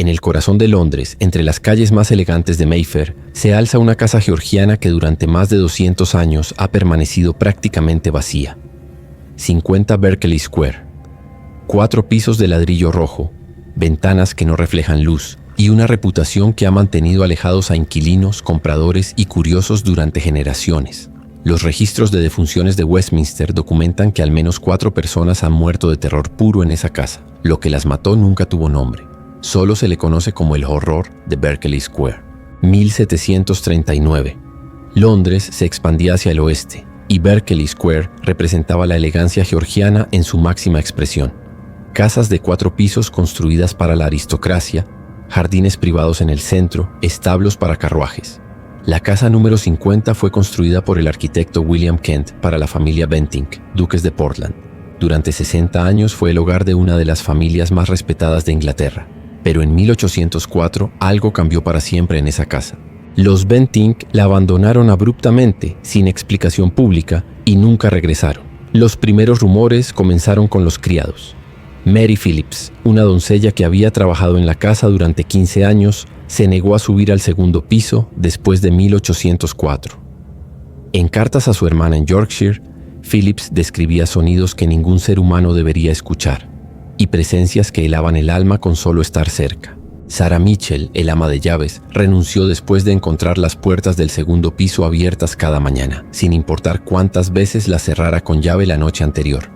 En el corazón de Londres, entre las calles más elegantes de Mayfair, se alza una casa georgiana que durante más de 200 años ha permanecido prácticamente vacía. 50 Berkeley Square. 4 pisos de ladrillo rojo, ventanas que no reflejan luz y una reputación que ha mantenido alejados a inquilinos, compradores y curiosos durante generaciones. Los registros de defunciones de Westminster documentan que al menos 4 personas han muerto de terror puro en esa casa. Lo que las mató nunca tuvo nombre. Solo se le conoce como el horror de Berkeley Square. 1739. Londres se expandía hacia el oeste y Berkeley Square representaba la elegancia georgiana en su máxima expresión. Casas de 4 pisos construidas para la aristocracia, jardines privados en el centro, establos para carruajes. La casa número 50 fue construida por el arquitecto William Kent para la familia Bentinck, duques de Portland. Durante 60 años fue el hogar de una de las familias más respetadas de Inglaterra. Pero en 1804 algo cambió para siempre en esa casa. Los Bentinck la abandonaron abruptamente, sin explicación pública, y nunca regresaron. Los primeros rumores comenzaron con los criados. Mary Phillips, una doncella que había trabajado en la casa durante 15 años, se negó a subir al segundo piso después de 1804. En cartas a su hermana en Yorkshire, Phillips describía sonidos que ningún ser humano debería escuchar y presencias que helaban el alma con solo estar cerca. Sarah Mitchell, el ama de llaves, renunció después de encontrar las puertas del segundo piso abiertas cada mañana, sin importar cuántas veces las cerrara con llave la noche anterior.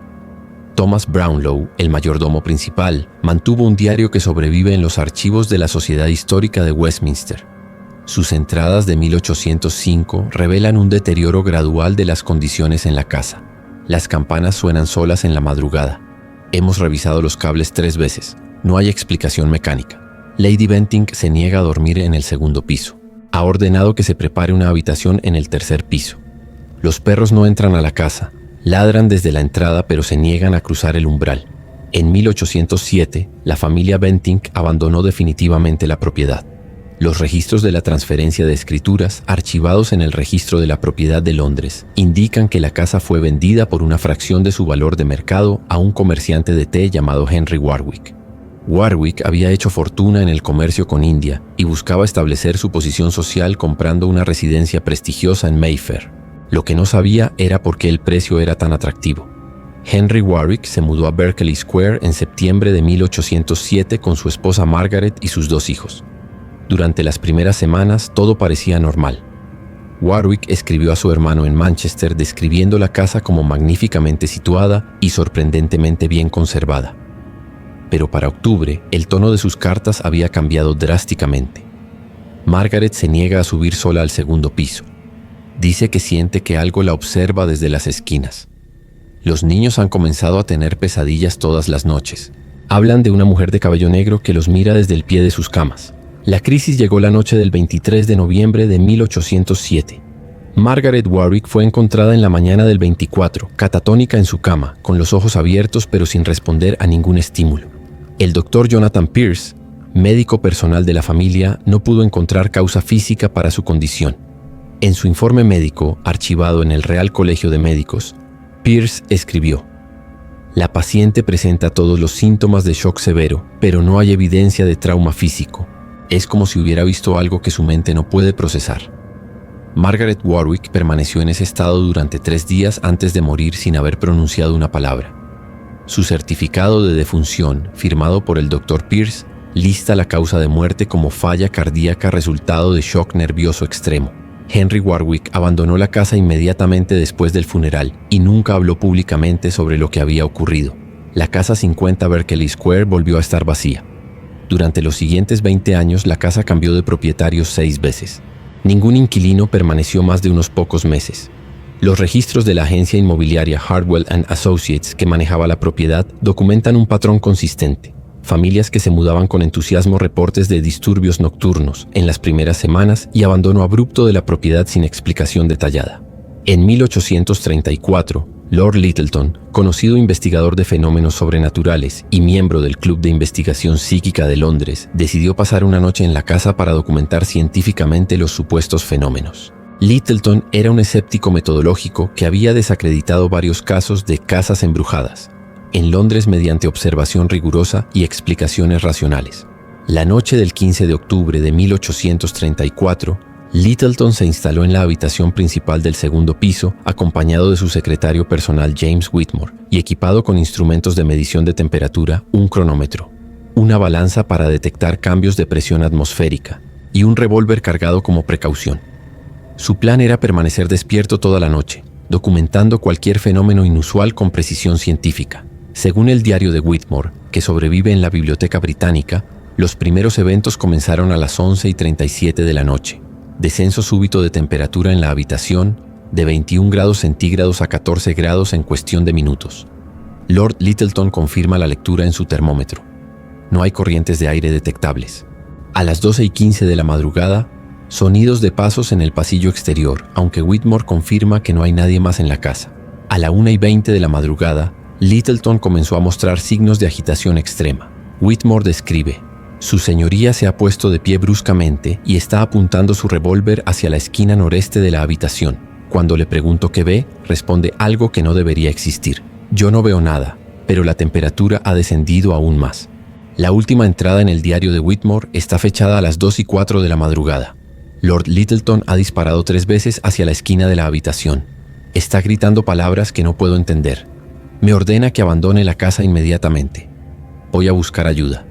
Thomas Brownlow, el mayordomo principal, mantuvo un diario que sobrevive en los archivos de la Sociedad Histórica de Westminster. Sus entradas de 1805 revelan un deterioro gradual de las condiciones en la casa. Las campanas suenan solas en la madrugada. Hemos revisado los cables 3 veces. No hay explicación mecánica. Lady Bentinck se niega a dormir en el segundo piso. Ha ordenado que se prepare una habitación en el tercer piso. Los perros no entran a la casa. Ladran desde la entrada pero se niegan a cruzar el umbral. En 1807, la familia Bentinck abandonó definitivamente la propiedad. Los registros de la transferencia de escrituras, archivados en el registro de la propiedad de Londres, indican que la casa fue vendida por una fracción de su valor de mercado a un comerciante de té llamado Henry Warwick. Warwick había hecho fortuna en el comercio con India y buscaba establecer su posición social comprando una residencia prestigiosa en Mayfair. Lo que no sabía era por qué el precio era tan atractivo. Henry Warwick se mudó a Berkeley Square en septiembre de 1807 con su esposa Margaret y sus 2 hijos. Durante las primeras semanas todo parecía normal. Warwick escribió a su hermano en Manchester describiendo la casa como magníficamente situada y sorprendentemente bien conservada. Pero para octubre, el tono de sus cartas había cambiado drásticamente. Margaret se niega a subir sola al segundo piso. Dice que siente que algo la observa desde las esquinas. Los niños han comenzado a tener pesadillas todas las noches. Hablan de una mujer de cabello negro que los mira desde el pie de sus camas. La crisis llegó la noche del 23 de noviembre de 1807. Margaret Warwick fue encontrada en la mañana del 24, catatónica en su cama, con los ojos abiertos pero sin responder a ningún estímulo. El doctor Jonathan Pierce, médico personal de la familia, no pudo encontrar causa física para su condición. En su informe médico, archivado en el Real Colegio de Médicos, Pierce escribió: "La paciente presenta todos los síntomas de shock severo, pero no hay evidencia de trauma físico. Es como si hubiera visto algo que su mente no puede procesar". Margaret Warwick permaneció en ese estado durante 3 días antes de morir sin haber pronunciado una palabra. Su certificado de defunción, firmado por el Dr. Pierce, lista la causa de muerte como falla cardíaca resultado de shock nervioso extremo. Henry Warwick abandonó la casa inmediatamente después del funeral y nunca habló públicamente sobre lo que había ocurrido. La casa 50 Berkeley Square volvió a estar vacía. Durante los siguientes 20 años, la casa cambió de propietarios 6 veces. Ningún inquilino permaneció más de unos pocos meses. Los registros de la agencia inmobiliaria Hardwell & Associates, que manejaba la propiedad, documentan un patrón consistente. Familias que se mudaban con entusiasmo reportes de disturbios nocturnos en las primeras semanas y abandono abrupto de la propiedad sin explicación detallada. En 1834, Lord Lyttelton, conocido investigador de fenómenos sobrenaturales y miembro del Club de Investigación Psíquica de Londres, decidió pasar una noche en la casa para documentar científicamente los supuestos fenómenos. Lyttelton era un escéptico metodológico que había desacreditado varios casos de casas embrujadas en Londres mediante observación rigurosa y explicaciones racionales. La noche del 15 de octubre de 1834, Littleton se instaló en la habitación principal del segundo piso, acompañado de su secretario personal James Whitmore, y equipado con instrumentos de medición de temperatura, un cronómetro, una balanza para detectar cambios de presión atmosférica y un revólver cargado como precaución. Su plan era permanecer despierto toda la noche, documentando cualquier fenómeno inusual con precisión científica. Según el diario de Whitmore, que sobrevive en la Biblioteca Británica, los primeros eventos comenzaron a las 11:37 de la noche. Descenso súbito de temperatura en la habitación, de 21 grados centígrados a 14 grados en cuestión de minutos. Lord Littleton confirma la lectura en su termómetro. No hay corrientes de aire detectables. A las 12:15 de la madrugada, sonidos de pasos en el pasillo exterior, aunque Whitmore confirma que no hay nadie más en la casa. A la 1:20 de la madrugada, Littleton comenzó a mostrar signos de agitación extrema. Whitmore describe: Su señoría se ha puesto de pie bruscamente y está apuntando su revólver hacia la esquina noreste de la habitación. Cuando le pregunto qué ve, responde algo que no debería existir. Yo no veo nada, pero la temperatura ha descendido aún más. La última entrada en el diario de Whitmore está fechada a las 2:04 de la madrugada. Lord Littleton ha disparado 3 veces hacia la esquina de la habitación. Está gritando palabras que no puedo entender. Me ordena que abandone la casa inmediatamente. Voy a buscar ayuda.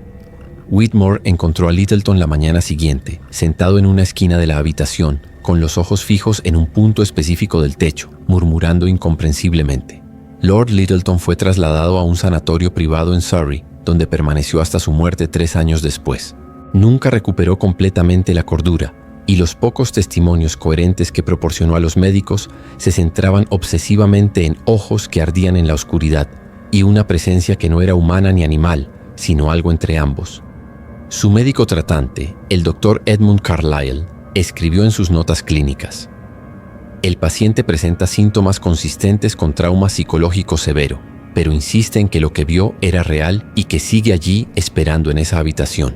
Whitmore encontró a Littleton la mañana siguiente, sentado en una esquina de la habitación, con los ojos fijos en un punto específico del techo, murmurando incomprensiblemente. Lord Littleton fue trasladado a un sanatorio privado en Surrey, donde permaneció hasta su muerte 3 años después. Nunca recuperó completamente la cordura, y los pocos testimonios coherentes que proporcionó a los médicos se centraban obsesivamente en ojos que ardían en la oscuridad y una presencia que no era humana ni animal, sino algo entre ambos. Su médico tratante, el Dr. Edmund Carlyle, escribió en sus notas clínicas: el paciente presenta síntomas consistentes con trauma psicológico severo, pero insiste en que lo que vio era real y que sigue allí esperando en esa habitación.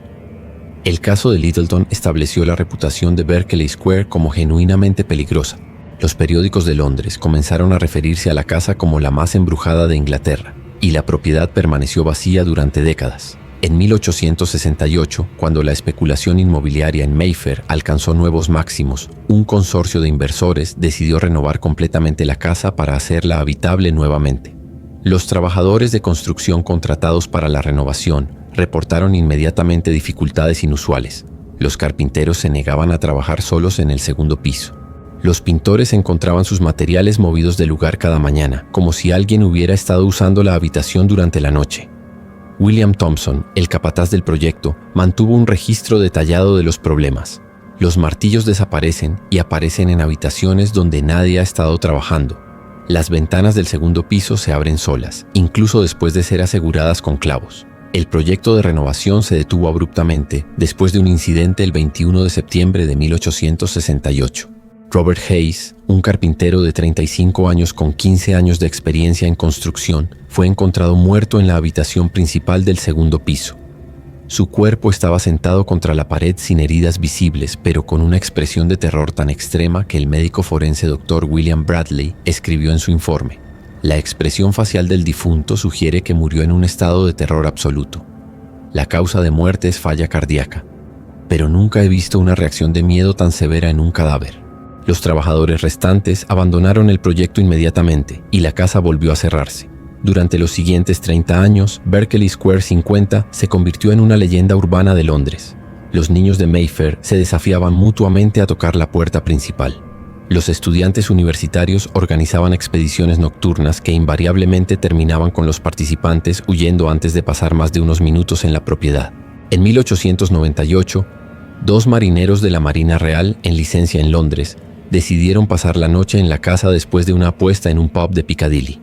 El caso de Littleton estableció la reputación de Berkeley Square como genuinamente peligrosa. Los periódicos de Londres comenzaron a referirse a la casa como la más embrujada de Inglaterra, y la propiedad permaneció vacía durante décadas. En 1868, cuando la especulación inmobiliaria en Mayfair alcanzó nuevos máximos, un consorcio de inversores decidió renovar completamente la casa para hacerla habitable nuevamente. Los trabajadores de construcción contratados para la renovación reportaron inmediatamente dificultades inusuales. Los carpinteros se negaban a trabajar solos en el segundo piso. Los pintores encontraban sus materiales movidos de lugar cada mañana, como si alguien hubiera estado usando la habitación durante la noche. William Thompson, el capataz del proyecto, mantuvo un registro detallado de los problemas. Los martillos desaparecen y aparecen en habitaciones donde nadie ha estado trabajando. Las ventanas del segundo piso se abren solas, incluso después de ser aseguradas con clavos. El proyecto de renovación se detuvo abruptamente después de un incidente el 21 de septiembre de 1868. Robert Hayes, un carpintero de 35 años con 15 años de experiencia en construcción, fue encontrado muerto en la habitación principal del segundo piso. Su cuerpo estaba sentado contra la pared sin heridas visibles, pero con una expresión de terror tan extrema que el médico forense Dr. William Bradley escribió en su informe: la expresión facial del difunto sugiere que murió en un estado de terror absoluto. La causa de muerte es falla cardíaca, pero nunca he visto una reacción de miedo tan severa en un cadáver. Los trabajadores restantes abandonaron el proyecto inmediatamente y la casa volvió a cerrarse. Durante los siguientes 30 años, Berkeley Square 50 se convirtió en una leyenda urbana de Londres. Los niños de Mayfair se desafiaban mutuamente a tocar la puerta principal. Los estudiantes universitarios organizaban expediciones nocturnas que invariablemente terminaban con los participantes huyendo antes de pasar más de unos minutos en la propiedad. En 1898, 2 marineros de la Marina Real en licencia en Londres decidieron pasar la noche en la casa después de una apuesta en un pub de Piccadilly.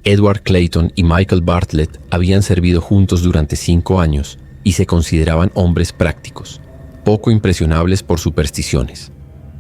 Edward Clayton y Michael Bartlett habían servido juntos durante 5 años y se consideraban hombres prácticos, poco impresionables por supersticiones.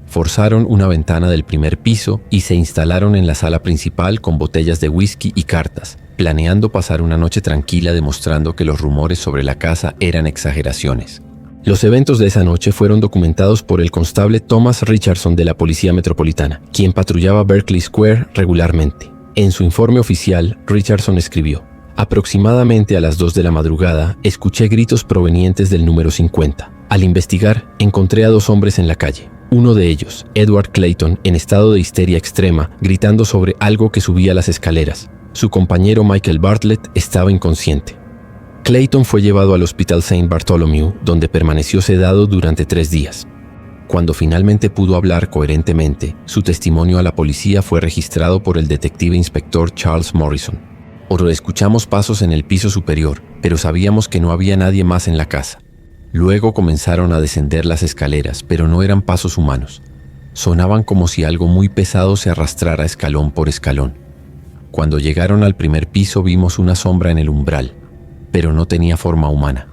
Forzaron una ventana del primer piso y se instalaron en la sala principal con botellas de whisky y cartas, planeando pasar una noche tranquila demostrando que los rumores sobre la casa eran exageraciones. Los eventos de esa noche fueron documentados por el constable Thomas Richardson de la Policía Metropolitana, quien patrullaba Berkeley Square regularmente. En su informe oficial, Richardson escribió: Aproximadamente a las 2 de la madrugada, escuché gritos provenientes del número 50. Al investigar, encontré a 2 hombres en la calle. Uno de ellos, Edward Clayton, en estado de histeria extrema, gritando sobre algo que subía las escaleras. Su compañero Michael Bartlett estaba inconsciente. Clayton fue llevado al Hospital St. Bartholomew, donde permaneció sedado durante 3 días. Cuando finalmente pudo hablar coherentemente, su testimonio a la policía fue registrado por el detective inspector Charles Morrison. Escuchamos pasos en el piso superior, pero sabíamos que no había nadie más en la casa. Luego comenzaron a descender las escaleras, pero no eran pasos humanos. Sonaban como si algo muy pesado se arrastrara escalón por escalón. Cuando llegaron al primer piso vimos una sombra en el umbral, pero no tenía forma humana.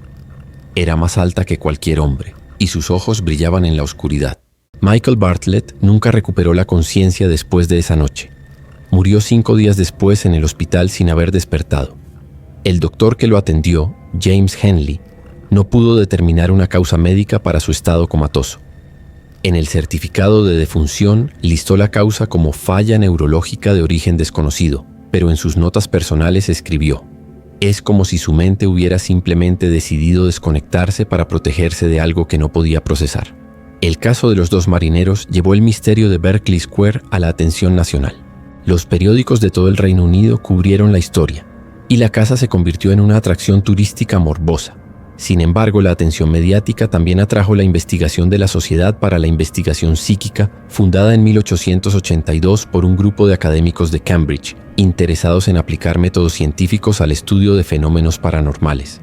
Era más alta que cualquier hombre, y sus ojos brillaban en la oscuridad. Michael Bartlett nunca recuperó la conciencia después de esa noche. Murió 5 días después en el hospital sin haber despertado. El doctor que lo atendió, James Henley, no pudo determinar una causa médica para su estado comatoso. En el certificado de defunción listó la causa como falla neurológica de origen desconocido, pero en sus notas personales escribió: es como si su mente hubiera simplemente decidido desconectarse para protegerse de algo que no podía procesar. El caso de los 2 marineros llevó el misterio de Berkeley Square a la atención nacional. Los periódicos de todo el Reino Unido cubrieron la historia, y la casa se convirtió en una atracción turística morbosa. Sin embargo, la atención mediática también atrajo la investigación de la Sociedad para la Investigación Psíquica, fundada en 1882 por un grupo de académicos de Cambridge, interesados en aplicar métodos científicos al estudio de fenómenos paranormales.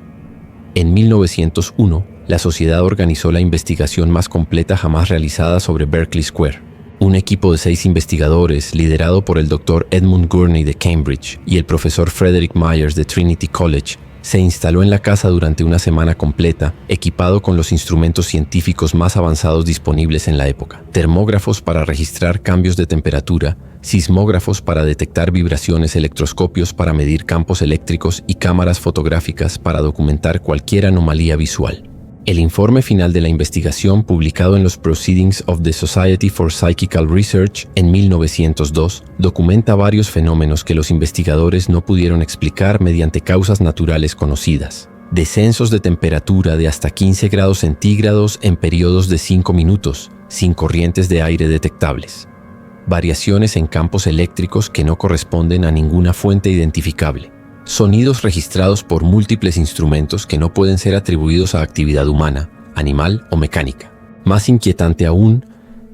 En 1901, la sociedad organizó la investigación más completa jamás realizada sobre Berkeley Square. Un equipo de 6 investigadores, liderado por el Dr. Edmund Gurney de Cambridge y el profesor Frederick Myers de Trinity College, se instaló en la casa durante una semana completa, equipado con los instrumentos científicos más avanzados disponibles en la época: termógrafos para registrar cambios de temperatura, sismógrafos para detectar vibraciones, electroscopios para medir campos eléctricos y cámaras fotográficas para documentar cualquier anomalía visual. El informe final de la investigación, publicado en los Proceedings of the Society for Psychical Research en 1902, documenta varios fenómenos que los investigadores no pudieron explicar mediante causas naturales conocidas. Descensos de temperatura de hasta 15 grados centígrados en periodos de 5 minutos, sin corrientes de aire detectables. Variaciones en campos eléctricos que no corresponden a ninguna fuente identificable. Sonidos registrados por múltiples instrumentos que no pueden ser atribuidos a actividad humana, animal o mecánica. Más inquietante aún,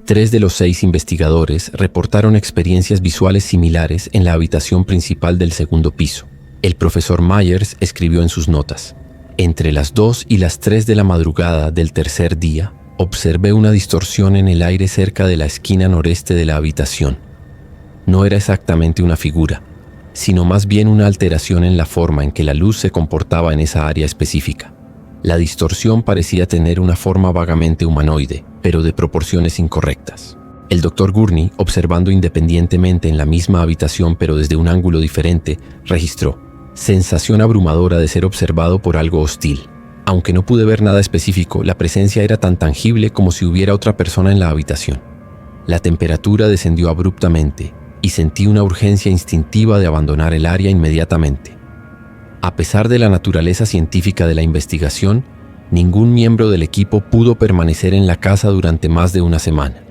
3 de los 6 investigadores reportaron experiencias visuales similares en la habitación principal del segundo piso. El profesor Myers escribió en sus notas: entre las 2 y las 3 de la madrugada del tercer día, observé una distorsión en el aire cerca de la esquina noreste de la habitación. No era exactamente una figura, sino más bien una alteración en la forma en que la luz se comportaba en esa área específica. La distorsión parecía tener una forma vagamente humanoide, pero de proporciones incorrectas. El Dr. Gurney, observando independientemente en la misma habitación pero desde un ángulo diferente, registró: sensación abrumadora de ser observado por algo hostil. Aunque no pude ver nada específico, la presencia era tan tangible como si hubiera otra persona en la habitación. La temperatura descendió abruptamente, y sentí una urgencia instintiva de abandonar el área inmediatamente. A pesar de la naturaleza científica de la investigación, ningún miembro del equipo pudo permanecer en la casa durante más de una semana.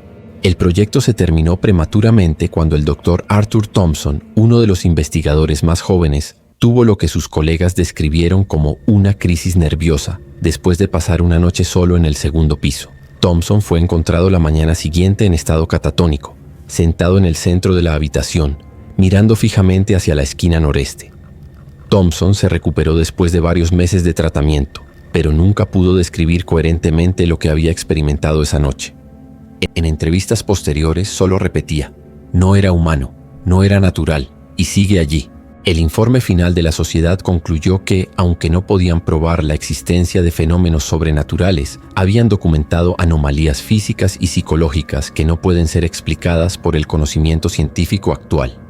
El proyecto se terminó prematuramente cuando el Dr. Arthur Thompson, uno de los investigadores más jóvenes, tuvo lo que sus colegas describieron como una crisis nerviosa después de pasar una noche solo en el segundo piso. Thompson fue encontrado la mañana siguiente en estado catatónico, sentado en el centro de la habitación, mirando fijamente hacia la esquina noreste. Thompson se recuperó después de varios meses de tratamiento, pero nunca pudo describir coherentemente lo que había experimentado esa noche. En entrevistas posteriores solo repetía: no era humano, no era natural, y sigue allí. El informe final de la sociedad concluyó que, aunque no podían probar la existencia de fenómenos sobrenaturales, habían documentado anomalías físicas y psicológicas que no pueden ser explicadas por el conocimiento científico actual.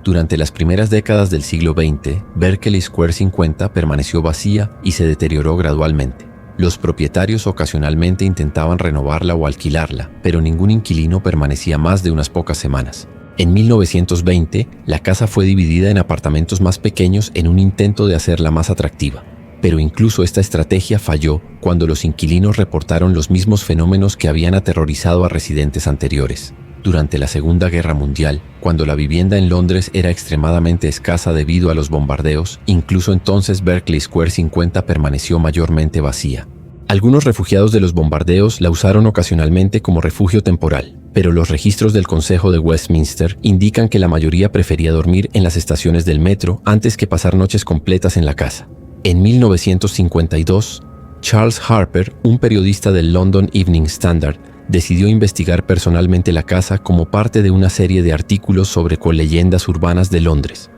Durante las primeras décadas del siglo XX, Berkeley Square 50 permaneció vacía y se deterioró gradualmente. Los propietarios ocasionalmente intentaban renovarla o alquilarla, pero ningún inquilino permanecía más de unas pocas semanas. En 1920, la casa fue dividida en apartamentos más pequeños en un intento de hacerla más atractiva. Pero incluso esta estrategia falló cuando los inquilinos reportaron los mismos fenómenos que habían aterrorizado a residentes anteriores. Durante la Segunda Guerra Mundial, cuando la vivienda en Londres era extremadamente escasa debido a los bombardeos, incluso entonces Berkeley Square 50 permaneció mayormente vacía. Algunos refugiados de los bombardeos la usaron ocasionalmente como refugio temporal, pero los registros del Consejo de Westminster indican que la mayoría prefería dormir en las estaciones del metro antes que pasar noches completas en la casa. En 1952, Charles Harper, un periodista del London Evening Standard, decidió investigar personalmente la casa como parte de una serie de artículos sobre leyendas urbanas de Londres.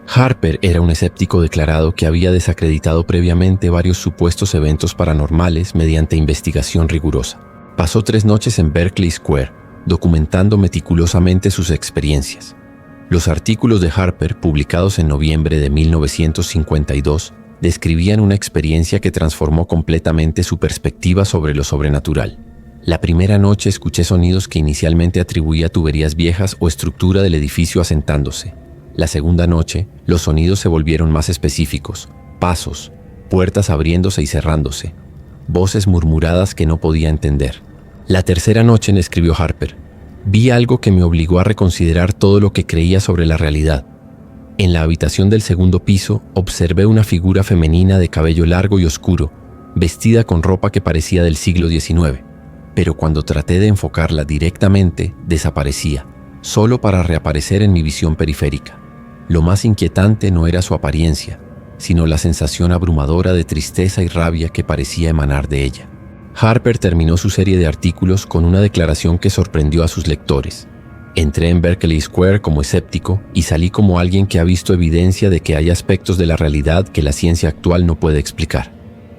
Harper era un escéptico declarado que había desacreditado previamente varios supuestos eventos paranormales mediante investigación rigurosa. Pasó 3 noches en Berkeley Square, documentando meticulosamente sus experiencias. Los artículos de Harper, publicados en noviembre de 1952, describían una experiencia que transformó completamente su perspectiva sobre lo sobrenatural. La primera noche escuché sonidos que inicialmente atribuía a tuberías viejas o estructura del edificio asentándose. La segunda noche, los sonidos se volvieron más específicos: pasos, puertas abriéndose y cerrándose, voces murmuradas que no podía entender. La tercera noche, escribió Harper, vi algo que me obligó a reconsiderar todo lo que creía sobre la realidad. En la habitación del segundo piso, observé una figura femenina de cabello largo y oscuro, vestida con ropa que parecía del siglo XIX. Pero cuando traté de enfocarla directamente, desaparecía, solo para reaparecer en mi visión periférica. Lo más inquietante no era su apariencia, sino la sensación abrumadora de tristeza y rabia que parecía emanar de ella. Harper terminó su serie de artículos con una declaración que sorprendió a sus lectores. Entré en Berkeley Square como escéptico y salí como alguien que ha visto evidencia de que hay aspectos de la realidad que la ciencia actual no puede explicar.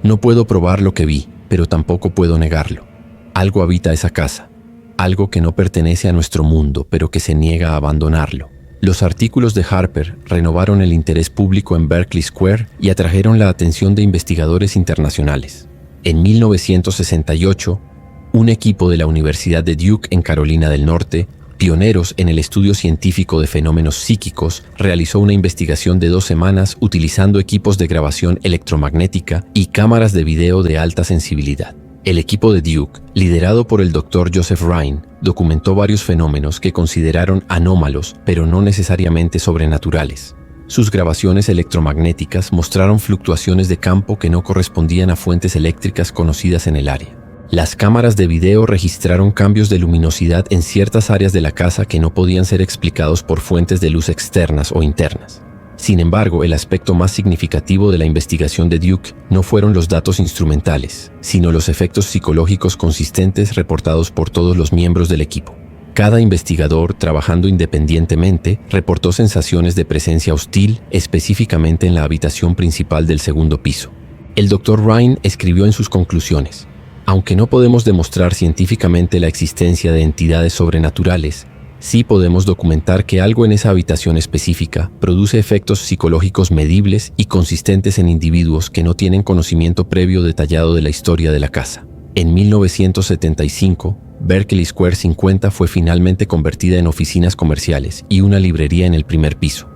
No puedo probar lo que vi, pero tampoco puedo negarlo. Algo habita esa casa, algo que no pertenece a nuestro mundo, pero que se niega a abandonarlo. Los artículos de Harper renovaron el interés público en Berkeley Square y atrajeron la atención de investigadores internacionales. En 1968, un equipo de la Universidad de Duke en Carolina del Norte, pioneros en el estudio científico de fenómenos psíquicos, realizó una investigación de 2 semanas utilizando equipos de grabación electromagnética y cámaras de video de alta sensibilidad. El equipo de Duke, liderado por el Dr. Joseph Rhine, documentó varios fenómenos que consideraron anómalos, pero no necesariamente sobrenaturales. Sus grabaciones electromagnéticas mostraron fluctuaciones de campo que no correspondían a fuentes eléctricas conocidas en el área. Las cámaras de video registraron cambios de luminosidad en ciertas áreas de la casa que no podían ser explicados por fuentes de luz externas o internas. Sin embargo, el aspecto más significativo de la investigación de Duke no fueron los datos instrumentales, sino los efectos psicológicos consistentes reportados por todos los miembros del equipo. Cada investigador, trabajando independientemente, reportó sensaciones de presencia hostil, específicamente en la habitación principal del segundo piso. El Dr. Rhine escribió en sus conclusiones: aunque no podemos demostrar científicamente la existencia de entidades sobrenaturales, sí podemos documentar que algo en esa habitación específica produce efectos psicológicos medibles y consistentes en individuos que no tienen conocimiento previo detallado de la historia de la casa. En 1975, Berkeley Square 50 fue finalmente convertida en oficinas comerciales y una librería en el primer piso.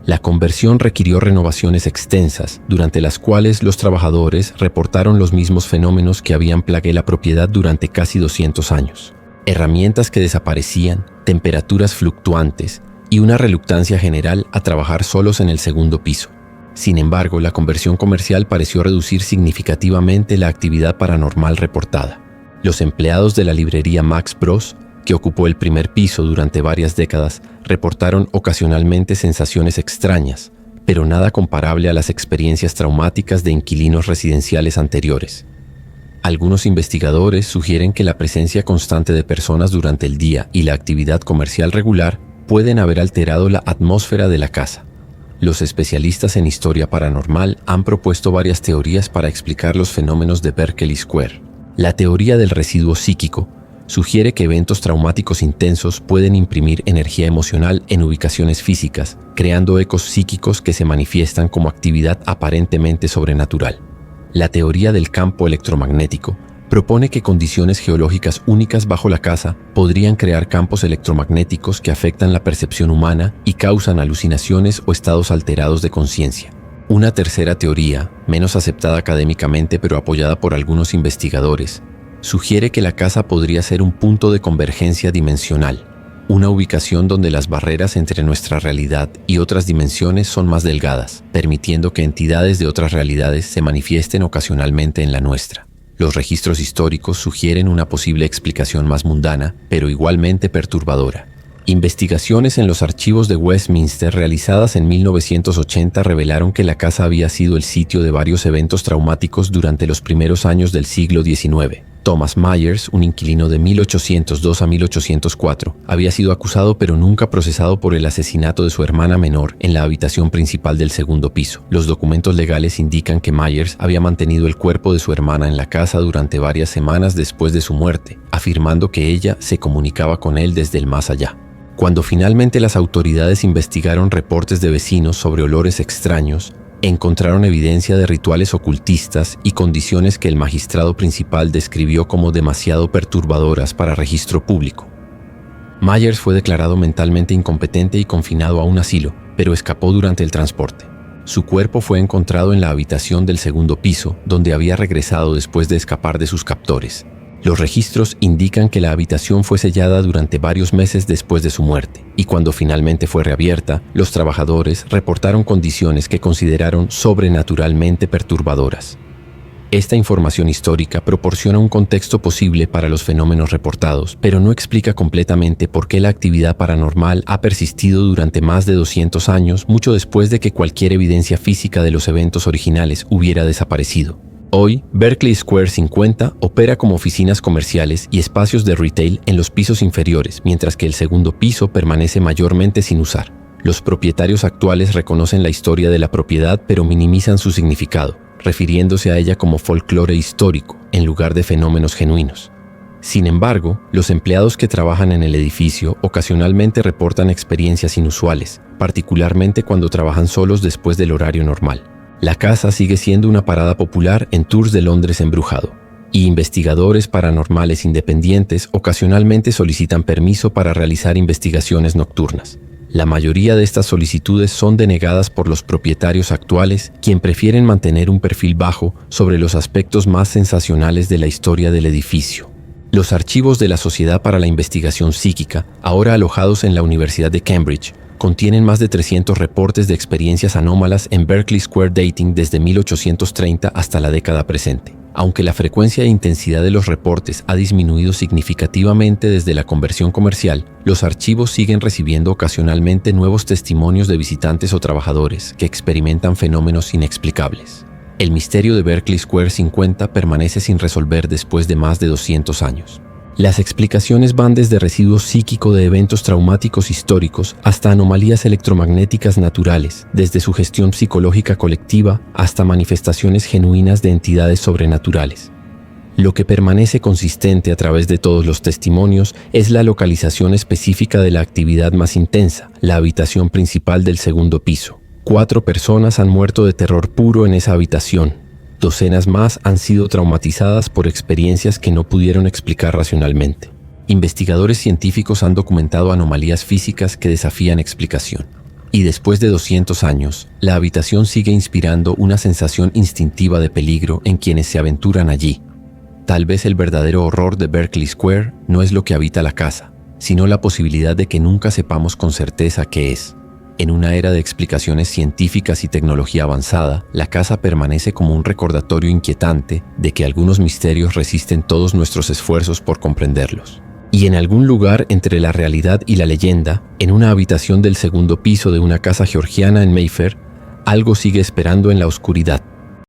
La conversión requirió renovaciones extensas, durante las cuales los trabajadores reportaron los mismos fenómenos que habían plagueado la propiedad durante casi 200 años. Herramientas que desaparecían, temperaturas fluctuantes y una reluctancia general a trabajar solos en el segundo piso. Sin embargo, la conversión comercial pareció reducir significativamente la actividad paranormal reportada. Los empleados de la librería Max Bros, que ocupó el primer piso durante varias décadas, reportaron ocasionalmente sensaciones extrañas, pero nada comparable a las experiencias traumáticas de inquilinos residenciales anteriores. Algunos investigadores sugieren que la presencia constante de personas durante el día y la actividad comercial regular pueden haber alterado la atmósfera de la casa. Los especialistas en historia paranormal han propuesto varias teorías para explicar los fenómenos de Berkeley Square. La teoría del residuo psíquico sugiere que eventos traumáticos intensos pueden imprimir energía emocional en ubicaciones físicas, creando ecos psíquicos que se manifiestan como actividad aparentemente sobrenatural. La teoría del campo electromagnético Propone que condiciones geológicas únicas bajo la casa podrían crear campos electromagnéticos que afectan la percepción humana y causan alucinaciones o estados alterados de conciencia. Una tercera teoría, menos aceptada académicamente pero apoyada por algunos investigadores, sugiere que la casa podría ser un punto de convergencia dimensional, una ubicación donde las barreras entre nuestra realidad y otras dimensiones son más delgadas, permitiendo que entidades de otras realidades se manifiesten ocasionalmente en la nuestra. Los registros históricos sugieren una posible explicación más mundana, pero igualmente perturbadora. Investigaciones en los archivos de Westminster realizadas en 1980 revelaron que la casa había sido el sitio de varios eventos traumáticos durante los primeros años del siglo XIX. Thomas Myers, un inquilino de 1802 a 1804, había sido acusado pero nunca procesado por el asesinato de su hermana menor en la habitación principal del segundo piso. Los documentos legales indican que Myers había mantenido el cuerpo de su hermana en la casa durante varias semanas después de su muerte, afirmando que ella se comunicaba con él desde el más allá. Cuando finalmente las autoridades investigaron reportes de vecinos sobre olores extraños, encontraron evidencia de rituales ocultistas y condiciones que el magistrado principal describió como demasiado perturbadoras para registro público. Myers fue declarado mentalmente incompetente y confinado a un asilo, pero escapó durante el transporte. Su cuerpo fue encontrado en la habitación del segundo piso, donde había regresado después de escapar de sus captores. Los registros indican que la habitación fue sellada durante varios meses después de su muerte, y cuando finalmente fue reabierta, los trabajadores reportaron condiciones que consideraron sobrenaturalmente perturbadoras. Esta información histórica proporciona un contexto posible para los fenómenos reportados, pero no explica completamente por qué la actividad paranormal ha persistido durante más de 200 años, mucho después de que cualquier evidencia física de los eventos originales hubiera desaparecido. Hoy, Berkeley Square 50 opera como oficinas comerciales y espacios de retail en los pisos inferiores, mientras que el segundo piso permanece mayormente sin usar. Los propietarios actuales reconocen la historia de la propiedad pero minimizan su significado, refiriéndose a ella como folclore histórico, en lugar de fenómenos genuinos. Sin embargo, los empleados que trabajan en el edificio ocasionalmente reportan experiencias inusuales, particularmente cuando trabajan solos después del horario normal. La casa sigue siendo una parada popular en tours de Londres embrujado, y investigadores paranormales independientes ocasionalmente solicitan permiso para realizar investigaciones nocturnas. La mayoría de estas solicitudes son denegadas por los propietarios actuales, quienes prefieren mantener un perfil bajo sobre los aspectos más sensacionales de la historia del edificio. Los archivos de la Sociedad para la Investigación Psíquica, ahora alojados en la Universidad de Cambridge, contienen más de 300 reportes de experiencias anómalas en Berkeley Square dating desde 1830 hasta la década presente. Aunque la frecuencia e intensidad de los reportes ha disminuido significativamente desde la conversión comercial, los archivos siguen recibiendo ocasionalmente nuevos testimonios de visitantes o trabajadores que experimentan fenómenos inexplicables. El misterio de Berkeley Square 50 permanece sin resolver después de más de 200 años. Las explicaciones van desde residuos psíquicos de eventos traumáticos históricos hasta anomalías electromagnéticas naturales, desde su gestión psicológica colectiva hasta manifestaciones genuinas de entidades sobrenaturales. Lo que permanece consistente a través de todos los testimonios es la localización específica de la actividad más intensa, la habitación principal del segundo piso. 4 personas han muerto de terror puro en esa habitación. Docenas más han sido traumatizadas por experiencias que no pudieron explicar racionalmente. Investigadores científicos han documentado anomalías físicas que desafían explicación. Y después de 200 años, la habitación sigue inspirando una sensación instintiva de peligro en quienes se aventuran allí. Tal vez el verdadero horror de Berkeley Square no es lo que habita la casa, sino la posibilidad de que nunca sepamos con certeza qué es. En una era de explicaciones científicas y tecnología avanzada, la casa permanece como un recordatorio inquietante de que algunos misterios resisten todos nuestros esfuerzos por comprenderlos. Y en algún lugar entre la realidad y la leyenda, en una habitación del segundo piso de una casa georgiana en Mayfair, algo sigue esperando en la oscuridad.